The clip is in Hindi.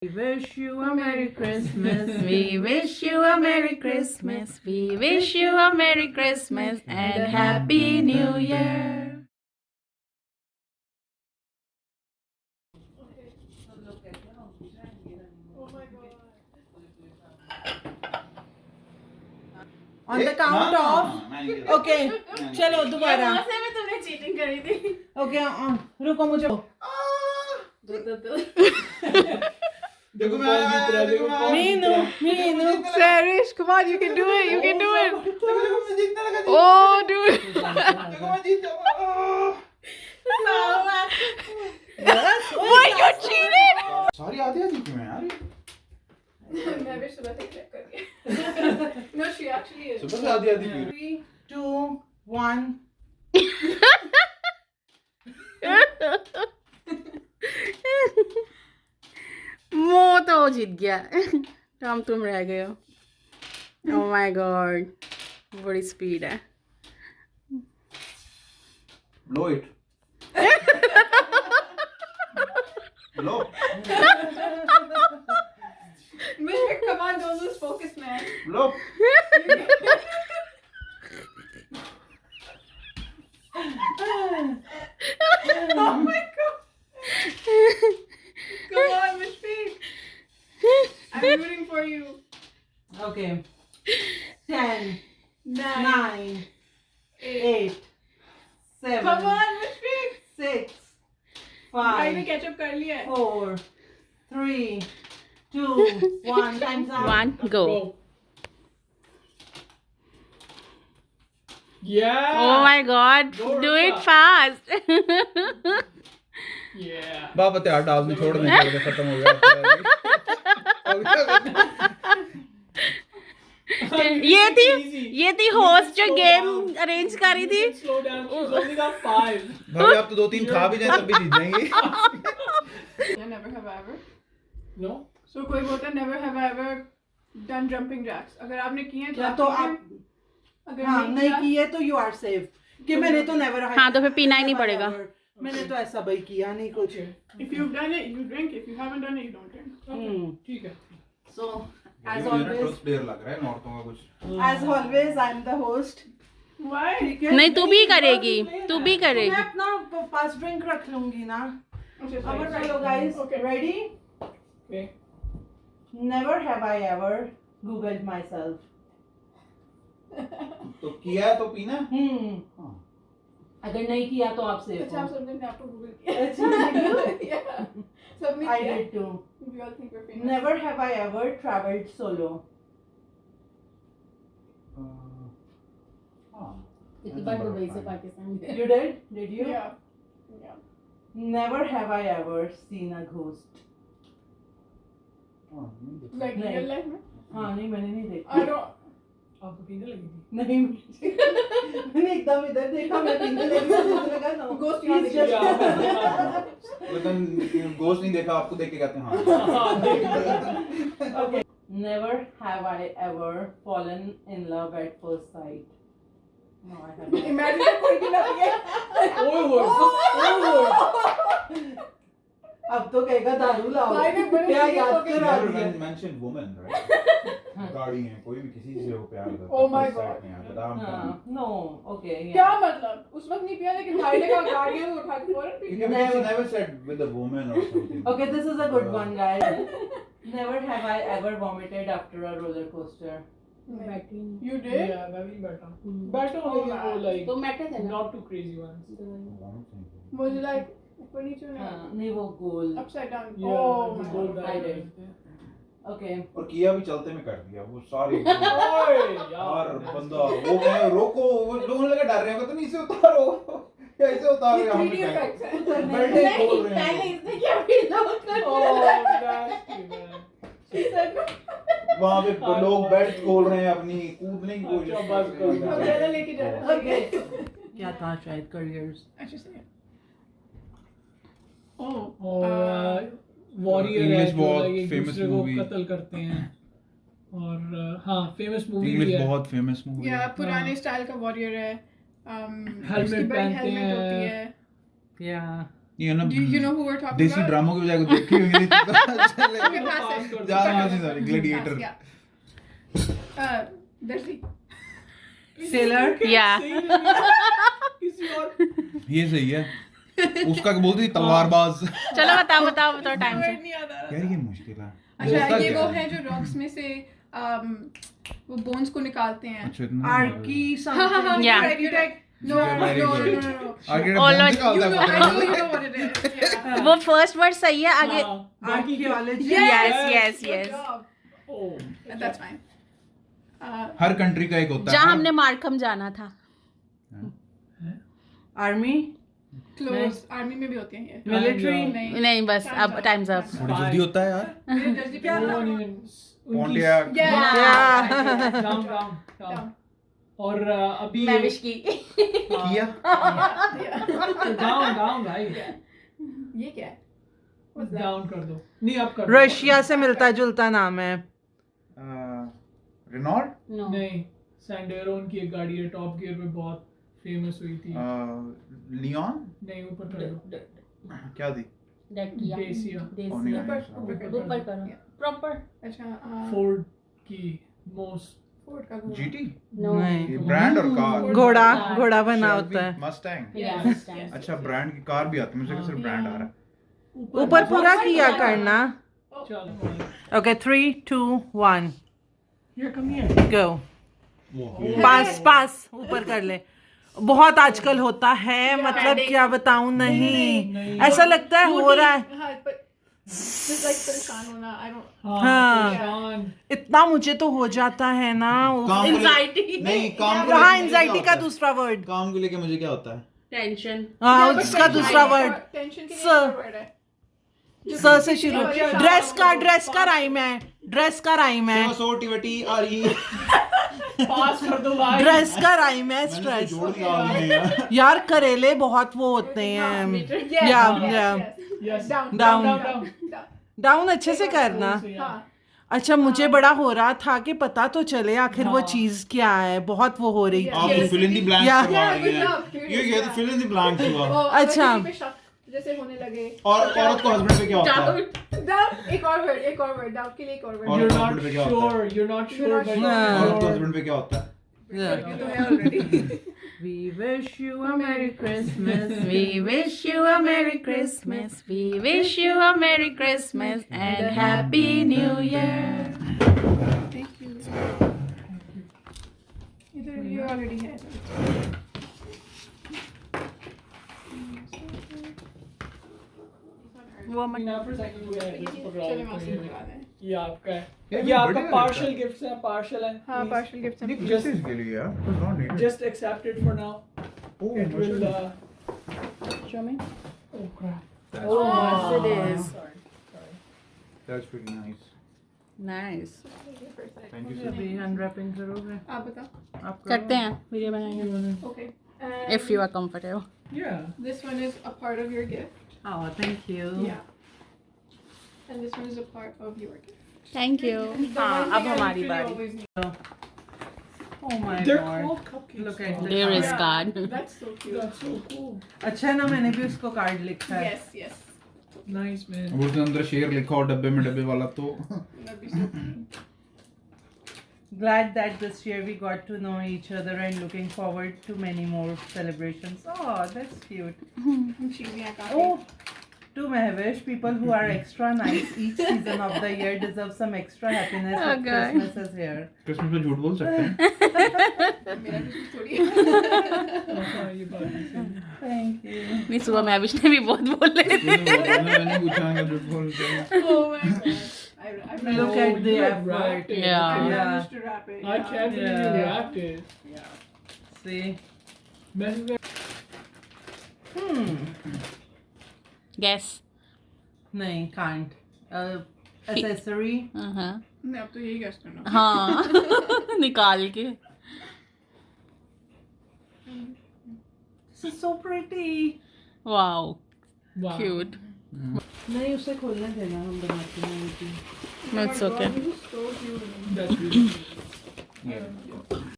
We wish you a Merry Christmas. We wish you a Merry Christmas. We wish you a Merry Christmas and Happy New Year. On the count of okay, चलो दोबारा में तुमने चीटिंग करी थी. Okay, रुको मुझे देखो मैं Meenu SayRish, come on, you can do it, you can do it. Oh, do it. देखो मैं जीत जाऊंगा. Why you cheated? सारी आधी क्यों है यार? मैं भी सुबह से चेक कर रही. No, she actually is. सुबह से आधी क्यों? 3, 2, 1. वो तो जीत गया. टॉम तुम रह गए हो. Oh my God, बड़ी स्पीड है. Blow it. Blow. Mishka, come on, don't lose focus, man. Blow. Oh my God. Come on, Mishka. I'm rooting for you. Okay. 10, 9, 9, 8, 7. Come on, Mishka. 6, भाई ने 5, कैचअप कर लिया है. 4, 3, 2, 1. Time's up. 1, go. Yeah. Oh my God, do it fast. Yeah. बाप हथियार डालने छोड़ने के लिए खत्म हो गया. ये थी होस्ट जो गेम अरेंज कर रही थी. Slow down. She's only got 5. भाभी आप तो 2-3 खा भी जाए तब भी जीत जाएंगे. Never have I ever. No. So कोई बोलता है never have I ever done jumping jacks. अगर आपने किए हैं या तो आप अगर हाँ नहीं किए तो यू आर सेफ. कि मैंने तो नेवर. हाँ तो फिर पीना ही नहीं पड़ेगा. मैंने तो ऐसा भाई किया नहीं कुछ. If you've done it, you drink. If you haven't done it, you don't drink. ठीक है. So as ये always, ट्रूथ प्लेयर लग रहा है नॉर्थों का कुछ. as always, I'm the host. Why? नहीं तू भी करेगी, तू भी करेगी. मैं अपना पास ड्रिंक रख लूंगी ना. Okay, अब sorry. चलो guys, Okay. ready? Okay. Never have I ever googled myself. तो किया है तो पीना. हाँ. अगर नहीं किया तो आप सेफ अच्छा आप हो. सबने अपने आप को गूगल किया. अच्छा Yeah. सबने I किया. did too. We all think we're famous. Never have I ever traveled solo. हाँ. कितनी बार दुबई से पाकिस्तान गए. You did? Did you? Yeah. Yeah. Never have I ever seen a ghost. Like नहीं. real life में? हाँ नहीं मैंने नहीं I देखा. don't. आपको पीने लगी थी. नहीं मैंने एकदम इधर देखा. मैं पीने लगी मुझे लगा ना Ghost यहाँ He's दिख just- लेकिन गोश्त नहीं देखा आपको देख के कहते हैं हाँ. Okay. Never have I ever fallen in love at first sight. No, I haven't. Imagine that कोई भी ना पिए. ओए. अब तो कहेगा दारू लाओ. भाई ने बड़े क्या serious याद हो गए. करा Never दिया. mentioned woman, right? गाड़ी है कोई भी किसी से वो प्यार करता है. Oh my God. बदाम हाँ, no, okay. क्या मतलब? उस वक्त नहीं पिया लेकिन भाई ने कहा गाड़ी है वो उठा के फौरन पी लिया. Because never said with a woman or something. Okay, this is a good one, guys. Never have I ever vomited after a roller coaster. बैठी. You did? Yeah, मैं भी बैठा. बैठा Oh, लेकिन वो man. like तो बैठे थे ना. not too crazy ones. मुझे like ऊपर नीचे ना. हाँ, नहीं वो गोल. Upside down. Yeah, Oh the my gold God. I guy. did. Okay. और किया भी चलते में कर दिया वो सारे. ओए यार बंदा वो कहे रोको वो लोगों लगा डर रहे होगा तो नीचे उतारो. कैसे उतारो ये यहाँ 3D effects है. बेल्टे खोल रहे पहले हैं. इसने क्या पीना वहाँ पे लोग बेल्ट खोल रहे हैं अपनी कूदने की कोशिश अच्छा, बस कर रहे हैं. Umbrella लेके जा रहा है. Okay. क्या था शायद careers. अच्छा सही है. Oh. और वॉरियर है English जो बहुत like एक famous दूसरे को movie. कत्ल करते हैं. और हाँ फेमस मूवी भी इंग्लिश है. बहुत फेमस मूवी या है. पुराने स्टाइल का वॉरियर है. Helmet उसकी बड़ी पहनते helmet हैं. होती है. Yeah. ये ना Do you know who we're talking देसी about? ड्रामों की बजाय कुछ देखी होगी नहीं चले Okay, pass it. ज्यादा नहीं sorry gladiator Yeah. Desi. Sailor. Yeah. किसी और ये सही है उसका क्या बोलती थी तलवारबाज चलो बताओ टाइम से। Word नहीं याद आ रहा। यार ये मुश्किल है अच्छा बोलता ये क्या वो है जो रॉक्स में से वो बोन्स को निकालते हैं। अच्छा इतना Arky हाँ हाँ हाँ something. Yeah. you're right. No, You're very no, good. no, no. आगे Oh, बोल Lord, निकालता You know, है I know you know what it is. Yeah. वो फर्स्ट वर्ड सही है आगे। Archaeology. Yes. Good job. Oh, That's fine. Her country का एक होता है जहाँ हमने मार्कम जाना था। Army. Close. Army में भी होते हैं ये। Military. नहीं। नहीं बस अब टाइम्स अप। बड़ी जल्दी होता है यार मेरे दर्जी क्या no था? one even पॉन्टियाक Yeah. down. और अभी मैविश की। किया down भाई ये क्या है? What's that? down कर दो नहीं आप कर दो रशिया से मिलता जुलता नाम है. Renault No. नहीं सैंडेरो उनकी एक गाड़ी है टॉप गियर में बहुत फेमस हुई थी लियोन नहीं ऊपर कर दो क्या थी डेसिया Oh, नहीं, ऊपर करो. Proper. अच्छा फोर्ड की मोस्ट फोर्ड का घोड़ा। GT No. ये ब्रांड और कार घोड़ा बना होता है. Mustang Yes. अच्छा ब्रांड की कार भी आती है मुझे लगा सिर्फ ब्रांड आ रहा है ऊपर पूरा किया करना. चलो Okay, 3, 2, 1. here come here Go. पास ऊपर कर ले. बहुत आजकल होता है मतलब क्या बताऊं नहीं ऐसा लगता है हो रहा है. हाँ, but just like परेशान होना, I don't. हाँ. परेशान इतना मुझे तो हो जाता है ना. काम को Anxiety. नहीं काम को हाँ लेके मुझे एंजाइटी क्या का होता है? दूसरा वर्ड. काम को लेके मुझे क्या होता है टेंशन। हाँ Yeah, but उसका tension दूसरा के लिए वर्ड tension के लिए Sir. एक word है। स से शुरू. ड्रेस का राइम है. ड्रेस का राइम है. सो टिवटी आर ई पास कर दो भाई ड्रेस का राइम है. मैंने स्ट्रेस. जोड़ दिया आपने यार यार करेले बहुत वो होते हैं. Yes, या yes Down. Down. Down. Down अच्छे से करना. हाँ. अच्छा मुझे बड़ा हो रहा था कि पता तो चले आखिर वो चीज क्या है. बहुत वो हो रही Yeah. आप थी. Fill in the blanks Yeah. करवा Yeah, रही good हैं job, curious, ये क्या yeah. Fill in the blanks हुआ वो अगर अच्छा. किसी पे शक जैसे होने लगे और औरत को हस्बैंड पे क्या होता है डाउट एक और वर्ड डाउट के लिए एक और और वर्ड you're husband not पे क्या होता है? sure you're not You're sure not but sure. औरत को हस्बैंड पे क्या होता है ये तो है already We wish you a Merry Christmas. We wish you a Merry Christmas. We wish you a Merry Christmas and Happy New Year. Thank you इधर ये ऑलरेडी है वो ना for a second वो है just पकड़ा चलो मैं लो। बता दें ये आपका है ये ये आपका बढ़िया partial लगता गिफ्ट है partial है हाँ Please, पार्शियल गिफ्ट नहीं है just इसके लिए यार it was not needed just accept it for now oh it will माशाल्लाह Show me. oh crap That's Oh, yes it is. sorry that's pretty nice Nice. thank you so अभी much अनरैपिंग करोगे. आप बताओ आप करते हैं वीडियो बनाएंगे okay if you are comfortable. yeah this one is a part of your gift Oh, thank you. yeah and this one is a part of your gift Thank you. The हाँ one अब thing I हमारी literally बारी. always need. Oh my they're god. called cupcakes Look at now. this. There is Yeah, card. that's so cute that's so cool अच्छा है ना मैंने भी उसको कार्ड लिखा है. yes yes nice man वो उसके अंदर शेर लिखा हो डब्बे में डब्बे वाला तो that'd be so cute Glad that this year we got to know each other and looking forward to many more celebrations. Oh, that's cute. चीज़ियाँ काफ़ी Oh, to Mahvesh, people who are extra nice each season of the year deserve some extra happiness. if Okay. Christmas is here. Christmas में झूठ बोल सकते हैं मेरा भी कुछ थोड़ी है हाँ ये बात भी सही है Thank you. नहीं सुबह मैं अभिष ने भी बहुत बोले थे. मैंने पूछा है झूठ बोलते हैं oh my god I've Look managed at the you effort. wrapped it. Yeah. I've Yeah. managed to wrap it I can't believe you Yeah. wrapped it See? Message Guess. नहीं, can't. Accessory. हाँ मैं अब तो यही गेस करना हाँ निकाल के. This is so pretty. Wow. wow Cute. नहीं उसे खोलने देना हम बनाते हैं उनकी. It's okay. This is so cute that's really cute. Yeah.